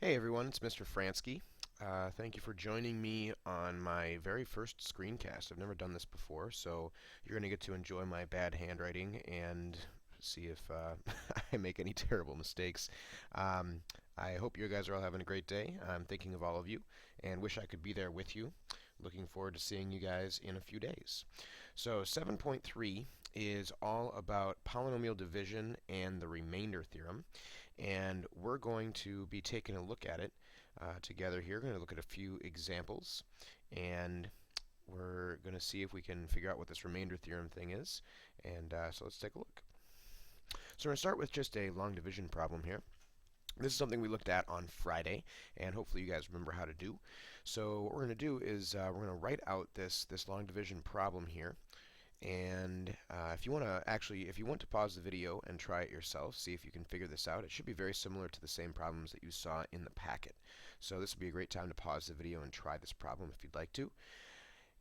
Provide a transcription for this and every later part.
Hey everyone, it's Mr. Fransky. Thank you for joining me on my very first screencast. I've never done this before, so you're going to get to enjoy my bad handwriting and see if I make any terrible mistakes. Um, I hope you guys are all having a great day. I'm thinking of all of you and wish I could be there with you. Looking forward to seeing you guys in a few days. So 7.3 is all about polynomial division and the remainder theorem, and we're going to be taking a look at it together here. We're going to look at a few examples, and we're going to see if we can figure out what this remainder theorem thing is. And so let's take a look. So we're going to start with just a long division problem here. This is something we looked at on Friday, and hopefully you guys remember how to do. So what we're going to do is we're going to write out this long division problem here. And if you want to pause the video and try it yourself, see if you can figure this out. It should be very similar to the same problems that you saw in the packet. So this would be a great time to pause the video and try this problem if you'd like to.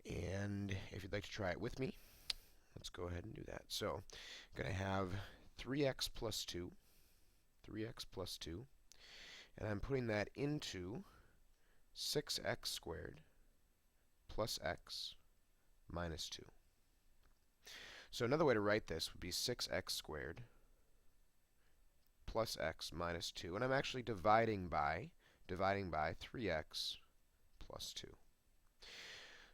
And if you'd like to try it with me, let's go ahead and do that. So I'm going to have 3x plus 2, and I'm putting that into 6x squared plus x minus 2. So another way to write this would be 6x squared plus x minus 2. And I'm actually dividing by 3x plus 2.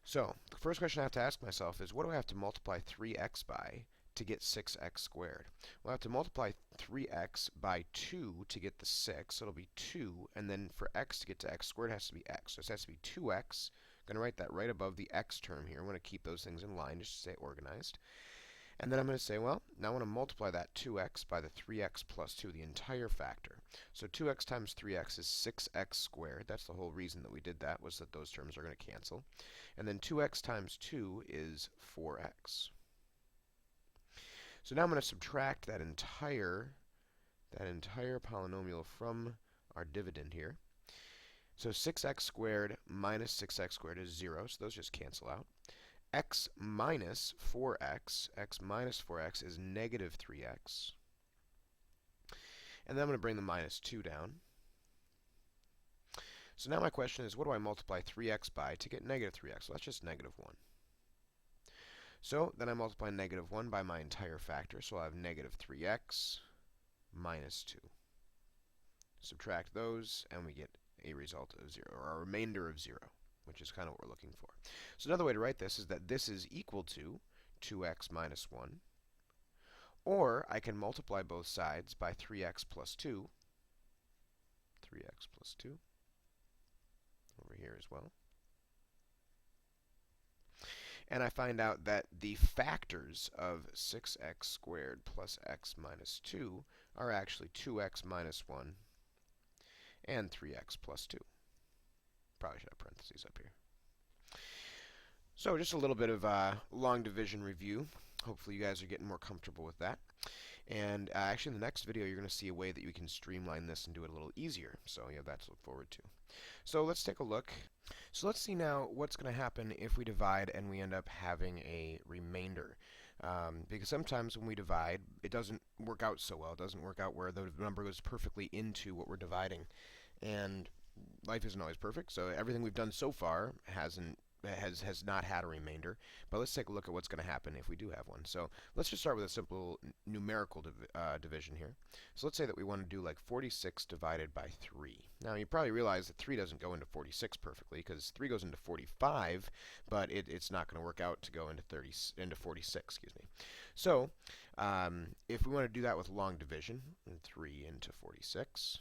So the first question I have to ask myself is, what do I have to multiply 3x by to get 6x squared? Well, I have to multiply 3x by 2 to get the 6. So it'll be 2. And then for x to get to x squared, it has to be x. So this has to be 2x. I'm going to write that right above the x term here. I'm going to keep those things in line just to stay organized. And then I'm going to say, well, now I want to multiply that 2x by the 3x plus 2, the entire factor. So 2x times 3x is 6x squared. That's the whole reason that we did that, was that those terms are going to cancel. And then 2x times 2 is 4x. So now I'm going to subtract that entire polynomial from our dividend here. So 6x squared minus 6x squared is 0, so those just cancel out. X minus 4x is negative 3x. And then I'm going to bring the minus 2 down. So now my question is, what do I multiply 3x by to get negative 3x? Well, that's just negative 1. So then I multiply negative 1 by my entire factor, so I'll have negative 3x minus 2. Subtract those, and we get a result of 0, or a remainder of 0, which is kind of what we're looking for. So another way to write this is that this is equal to 2x minus 1. Or I can multiply both sides by 3x plus 2. 3x plus 2 over here as well. And I find out that the factors of 6x squared plus x minus 2 are actually 2x minus 1 and 3x plus 2. Probably should have parentheses up here. So just a little bit of long division review. Hopefully you guys are getting more comfortable with that. And actually in the next video you're going to see a way that you can streamline this and do it a little easier. So you have that to look forward to. So let's take a look. So let's see now what's going to happen if we divide and we end up having a remainder. Because sometimes when we divide, it doesn't work out so well. It doesn't work out where the number goes perfectly into what we're dividing. And life isn't always perfect, so everything we've done so far has not had a remainder. But let's take a look at what's going to happen if we do have one. So let's just start with a simple numerical division here. So let's say that we want to do like 46 divided by 3. Now you probably realize that 3 doesn't go into 46 perfectly, because 3 goes into 45, but it's not going to work out to go into 46. Excuse me. So if we want to do that with long division, 3 into 46.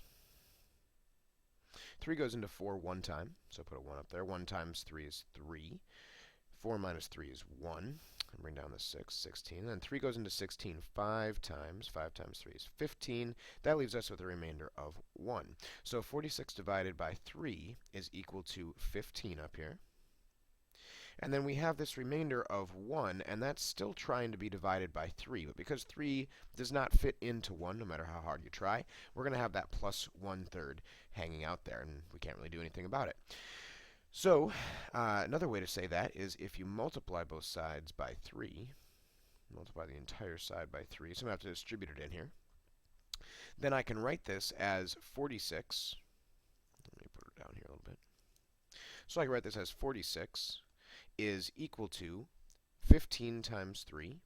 3 goes into 4 one time, so put a 1 up there. 1 times 3 is 3. 4 minus 3 is 1. And bring down the 6, 16. And then 3 goes into 16 5 times. 5 times 3 is 15. That leaves us with a remainder of 1. So 46 divided by 3 is equal to 15 up here. And then we have this remainder of 1, and that's still trying to be divided by 3. But because 3 does not fit into 1, no matter how hard you try, we're going to have that plus 1/3 hanging out there, and we can't really do anything about it. So another way to say that is if you multiply both sides by 3, multiply the entire side by 3, so I'm going to have to distribute it in here. Then I can write this as 46. So I can write this as 46 is equal to 15 times 3.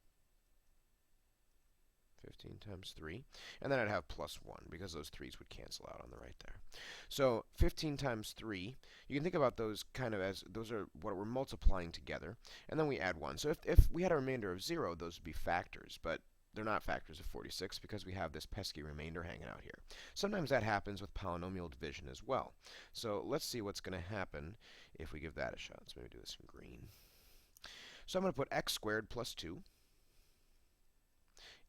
15 times 3. And then I'd have plus 1 because those 3's would cancel out on the right there. So 15 times 3, you can think about those kind of as those are what we're multiplying together. And then we add 1. So if we had a remainder of 0, those would be factors. But they're not factors of 46 because we have this pesky remainder hanging out here. Sometimes that happens with polynomial division as well. So let's see what's going to happen if we give that a shot. So maybe do this in green. So I'm going to put x squared plus 2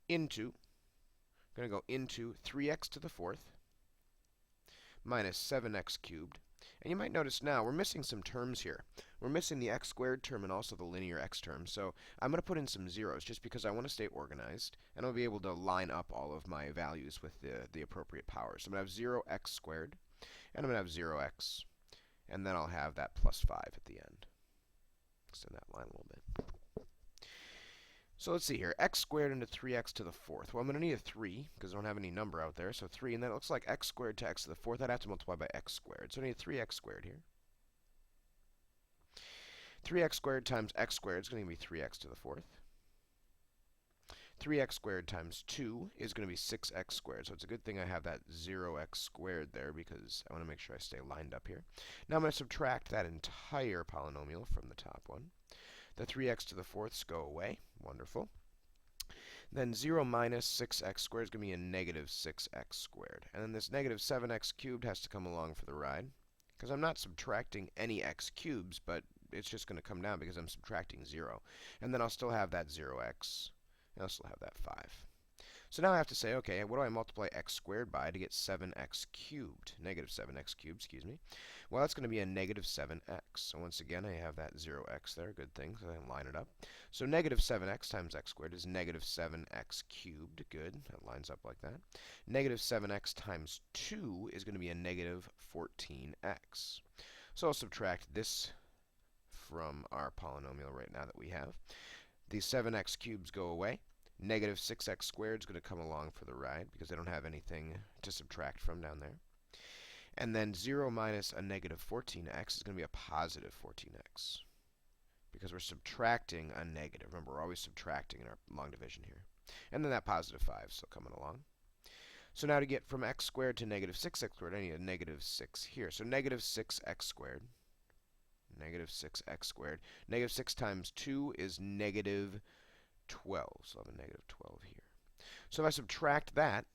into, I'm going to go into 3x to the 4th minus 7x cubed. And you might notice now we're missing some terms here. We're missing the x squared term and also the linear x term. So I'm going to put in some zeros just because I want to stay organized. And I'll be able to line up all of my values with the appropriate powers. So I'm going to have 0x squared, and I'm going to have 0x. And then I'll have that plus 5 at the end. Extend that line a little bit. So let's see here. X squared into 3x to the 4th. Well, I'm going to need a 3 because I don't have any number out there. So 3, and then it looks like x squared to x to the 4th. I'd have to multiply by x squared. So I need 3x squared here. 3x squared times x squared is going to be 3x to the 4th. 3x squared times 2 is going to be 6x squared. So it's a good thing I have that 0x squared there because I want to make sure I stay lined up here. Now I'm going to subtract that entire polynomial from the top one. The 3x to the 4ths go away. Wonderful. Then 0 minus 6x squared is going to be a negative 6x squared. And then this negative 7x cubed has to come along for the ride. Because I'm not subtracting any x cubes, but it's just going to come down because I'm subtracting 0. And then I'll still have that 0x. And I'll still have that 5. So now I have to say, okay, what do I multiply x squared by to get 7x cubed? Negative 7x cubed, excuse me. Well, that's going to be a negative 7x. So once again, I have that 0x there. Good thing, so I can line it up. So negative 7x times x squared is negative 7x cubed. Good, that lines up like that. Negative 7x times 2 is going to be a negative 14x. So I'll subtract this from our polynomial right now that we have. These 7x cubes go away. Negative 6x squared is going to come along for the ride because I don't have anything to subtract from down there. And then 0 minus a negative 14x is going to be a positive 14x because we're subtracting a negative. Remember, we're always subtracting in our long division here. And then that positive 5 is still coming along. So now to get from x squared to negative 6x squared, I need a negative 6 here. So negative 6x squared. Negative 6x squared. Negative 6 times 2 is negative 12. So I'll have a negative 12 here. So if I subtract that,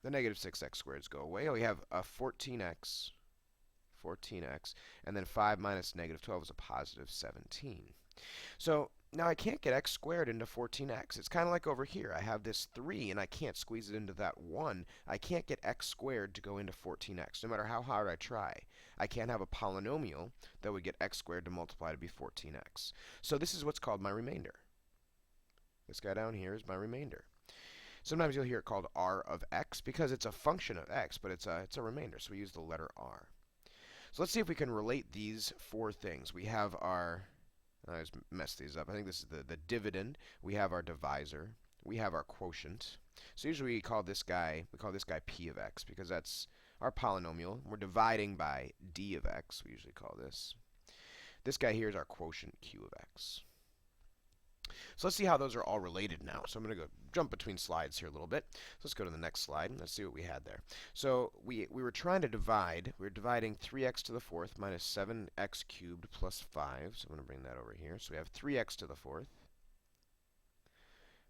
the negative 6x squareds go away. We have a 14x, and then 5 minus negative 12 is a positive 17. So now I can't get x squared into 14x. It's kind of like over here. I have this 3, and I can't squeeze it into that 1. I can't get x squared to go into 14x, no matter how hard I try. I can't have a polynomial that would get x squared to multiply to be 14x. So this is what's called my remainder. This guy down here is my remainder. Sometimes you'll hear it called r of x because it's a function of x, but it's a remainder, so we use the letter r. So let's see if we can relate these four things. We have our, I just messed these up. I think this is the dividend. We have our divisor. We have our quotient. So usually we call this guy p of x because that's our polynomial. We're dividing by d of x, we usually call this. This guy here is our quotient q of x. So let's see how those are all related now. So I'm going to go jump between slides here a little bit. So let's go to the next slide and let's see what we had there. So we were trying to divide. We were dividing 3x to the 4th minus 7x cubed plus 5. So I'm going to bring that over here. So we have 3x to the 4th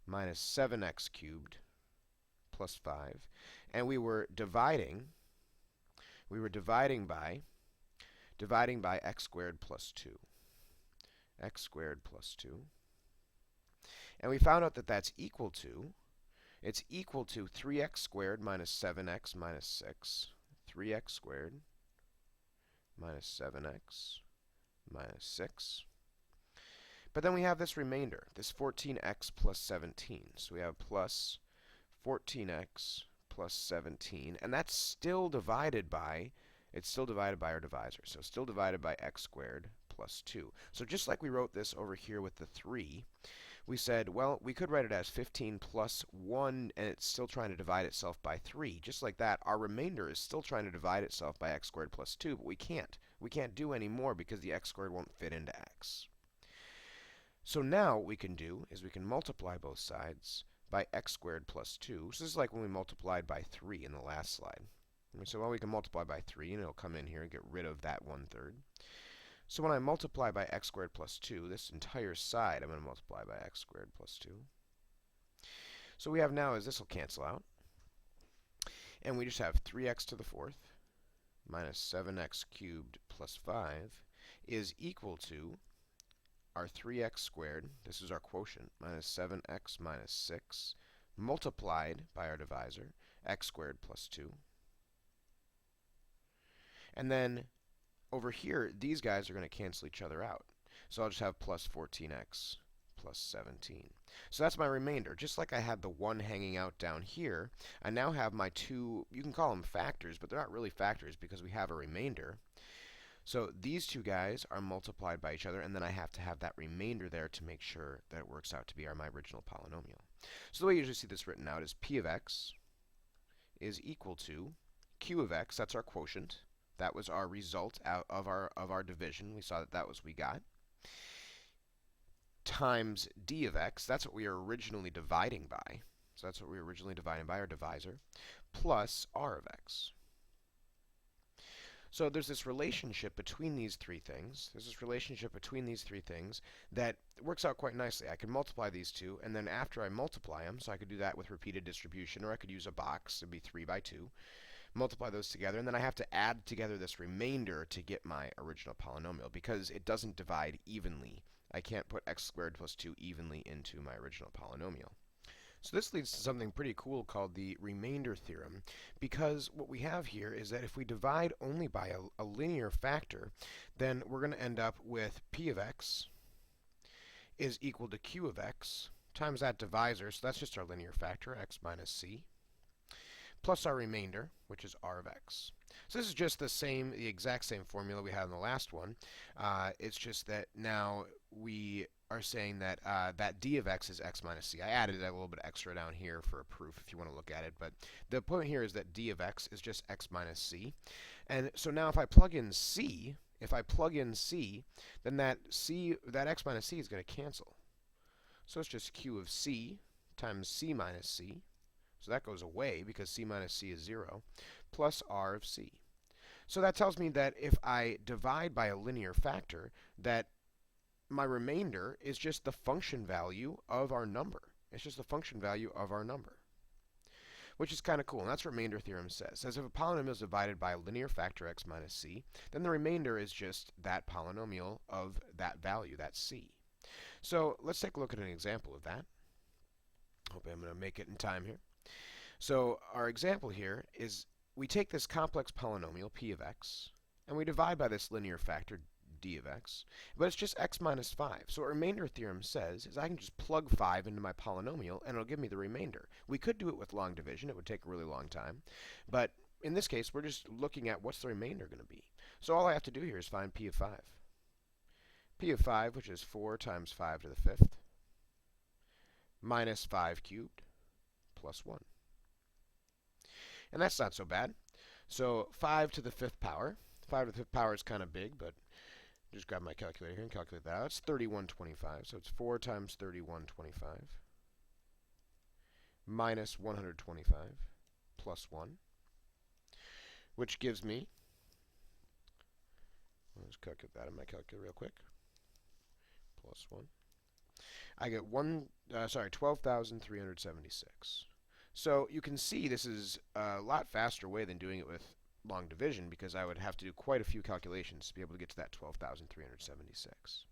minus 7x cubed plus 5. And we were dividing by x squared plus 2. X squared plus 2. And we found out that that's equal to, it's equal to 3x squared minus 7x minus 6. 3x squared minus 7x minus 6. But then we have this remainder, this 14x plus 17. So we have plus 14x plus 17. And that's still divided by, it's still divided by our divisor. So still divided by x squared plus 2. So just like we wrote this over here with the 3, we said, well, we could write it as 15 plus 1, and it's still trying to divide itself by 3. Just like that, our remainder is still trying to divide itself by x squared plus 2, but we can't. We can't do any more because the x squared won't fit into x. So now what we can do is we can multiply both sides by x squared plus 2. So this is like when we multiplied by 3 in the last slide. And we said, well, we can multiply by 3, and it'll come in here and get rid of that 1/3. So when I multiply by x squared plus 2, this entire side I'm going to multiply by x squared plus 2. So what we have now is this will cancel out. And we just have 3x to the 4th minus 7x cubed plus 5 is equal to our 3x squared, this is our quotient, minus 7x minus 6, multiplied by our divisor, x squared plus 2. And then over here, these guys are going to cancel each other out. So I'll just have plus 14x plus 17. So that's my remainder. Just like I had the 1 hanging out down here, I now have my two, you can call them factors, but they're not really factors because we have a remainder. So these two guys are multiplied by each other, and then I have to have that remainder there to make sure that it works out to be my original polynomial. So the way you usually see this written out is p of x is equal to q of x, that's our quotient. That was our result out of our division. We saw that that was what we got. Times d of x, that's what we were originally dividing by. So that's what we were originally dividing by, our divisor, plus r of x. So there's this relationship between these three things. There's this relationship between these three things that works out quite nicely. I could multiply these two, and then after I multiply them, so I could do that with repeated distribution, or I could use a box. It would be 3 by 2. Multiply those together, and then I have to add together this remainder to get my original polynomial because it doesn't divide evenly. I can't put x squared plus 2 evenly into my original polynomial. So this leads to something pretty cool called the remainder theorem, because what we have here is that if we divide only by a linear factor, then we're going to end up with p of x is equal to q of x times that divisor, so that's just our linear factor, x minus c, plus our remainder, which is r of x. So this is just the exact same formula we had in the last one. It's just that now we are saying that that d of x is x minus c. I added a little bit extra down here for a proof if you want to look at it, but the point here is that d of x is just x minus c. And so now if I plug in c, then that x minus c is going to cancel. So it's just q of c times c minus c. So that goes away because c minus c is 0, plus r of c. So that tells me that if I divide by a linear factor, that my remainder is just the function value of our number. It's just the function value of our number, which is kind of cool. And that's what remainder theorem says. It says if a polynomial is divided by a linear factor x minus c, then the remainder is just that polynomial of that value, that c. So let's take a look at an example of that. Hope I'm going to make it in time here. So our example here is we take this complex polynomial, p of x, and we divide by this linear factor, d of x, but it's just x minus 5. So what remainder theorem says is I can just plug 5 into my polynomial, and it'll give me the remainder. We could do it with long division. It would take a really long time. But in this case, we're just looking at what's the remainder going to be. So all I have to do here is find p of 5. P of 5, which is 4 times 5 to the 5th, minus 5 cubed, plus 1. And that's not so bad. So 5 to the 5th power. 5 to the 5th power is kind of big, but just grab my calculator here and calculate that out. It's 3125. So it's 4 times 3125 minus 125 plus 1, which gives me, let's calculate that in my calculator real quick, plus 1. I get 12,376. So you can see this is a lot faster way than doing it with long division because I would have to do quite a few calculations to be able to get to that 12,376.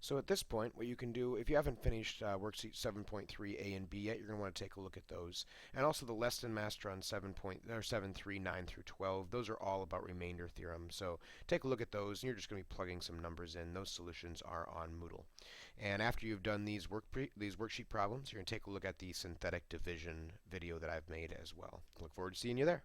So at this point, what you can do, if you haven't finished worksheet 7.3a and b yet, you're going to want to take a look at those. And also the lesson master on 7.3, 9 through 12. Those are all about remainder theorem. So take a look at those, and you're just going to be plugging some numbers in. Those solutions are on Moodle. And after you've done these worksheet problems, you're going to take a look at the synthetic division video that I've made as well. Look forward to seeing you there.